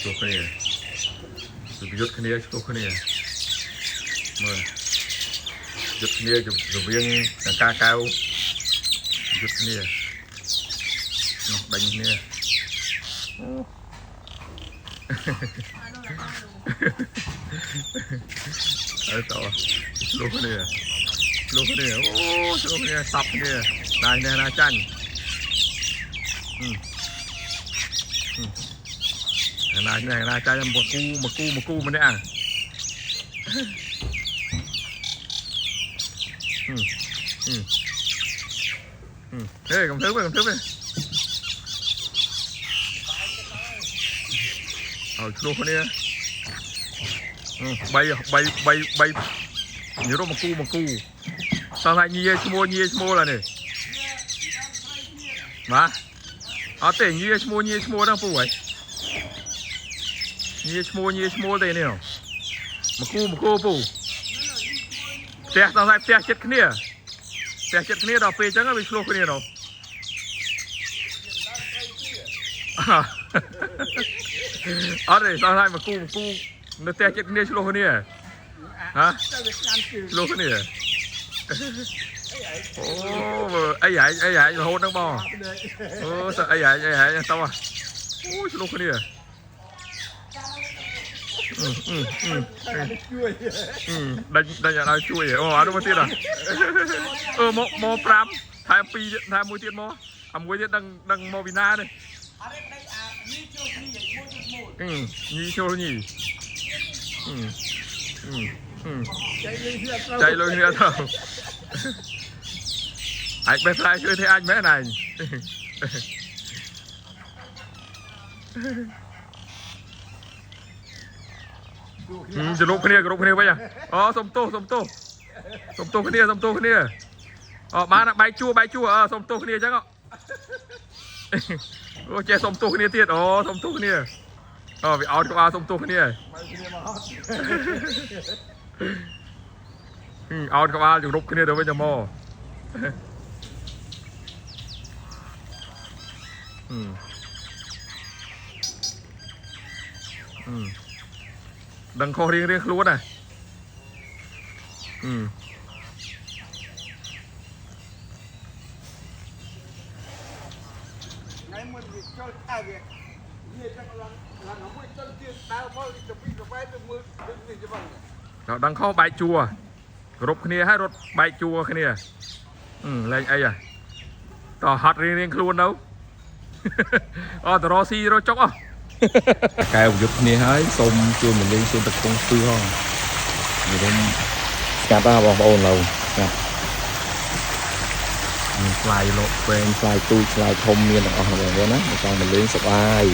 ช่วยគ្នាគឺយុទ្ធគ្នាឆ្លោះគ្នាមើលយុទ្ធគ្នារវាងការកៅយុទ្ធគ្នានោះដេញគ្នាអើតោះឆ្លោះគ្នាអូឆ្លោះគ្នាសាប់គ្នាណៃណាចាញ់ណាចាញ់មកគូម្នាក់ហេកុំធ្វើអើឆ្លោះគ្នា3ញរមកគូសោះថាញីឈ្មោះឡើយនេះបាទអត់ទេញីឈ្មោះហ្នឹងពូហើយញីឈ្មោះទេនេះមកគូពូផ្ទះដល់ហើយផ្ទះចិត្តគ្នាដល់ពេលអញ្ចឹងវាឆ្លោះគ្នានោះអត់ទេដល់ហើយមកគូនៅផ្ទះចិត្តគ្នាឆ្លោះគ្នាហ៎ឆ្លោះគ្នាអូអីហែងរហូតហ្នឹងបងអូសើអីហែងទៅអូឆ្លោះគ្នាដេញអត់ឲ្យជួយអូអត់មកទៀតមក5ថែម2ថែម1ទៀតមកអាមួយទៀតដឹងមកពីណានេះញីចូលញីchạy lùi nữa thôi anh bé fly chơi thế anh bé nàyจะลุกขึ้นไปยังอ๋อสมโตขึ้นอ๋อมาใบจั่วสมโตขึ้นจังอ่ะโอ้เจ๊สมโตขึ้นเตี้ยอ๋อสมโตขึ้นอ๋อไปเอาตัวสมโตขึ้นเอากระบาอยู่รบขึ้นเดี๋ยวไปจะมอดังคอเรียงคล้วนอ่ะดังข้อใบจัวรบគ្នាให้รถใบจัวគ្នាលេងអីอ่ะต่อหัดเรียงคล้วนđâuอ๋อต่อรอซีรอจกอ่ะកែវយុទ្ធគ្នាហើយសូមជួយមកលេងសួនទឹកពងស្ពឺហងខ្ញុំស្កាត់ដល់បងប្អូនឡើយស្កាត់មានខ្លាយលោកវែងខ្លាយទូចខ្លាយធំមានទាំងអស់បងប្អូនណាចង់មកលេងសប្បាយ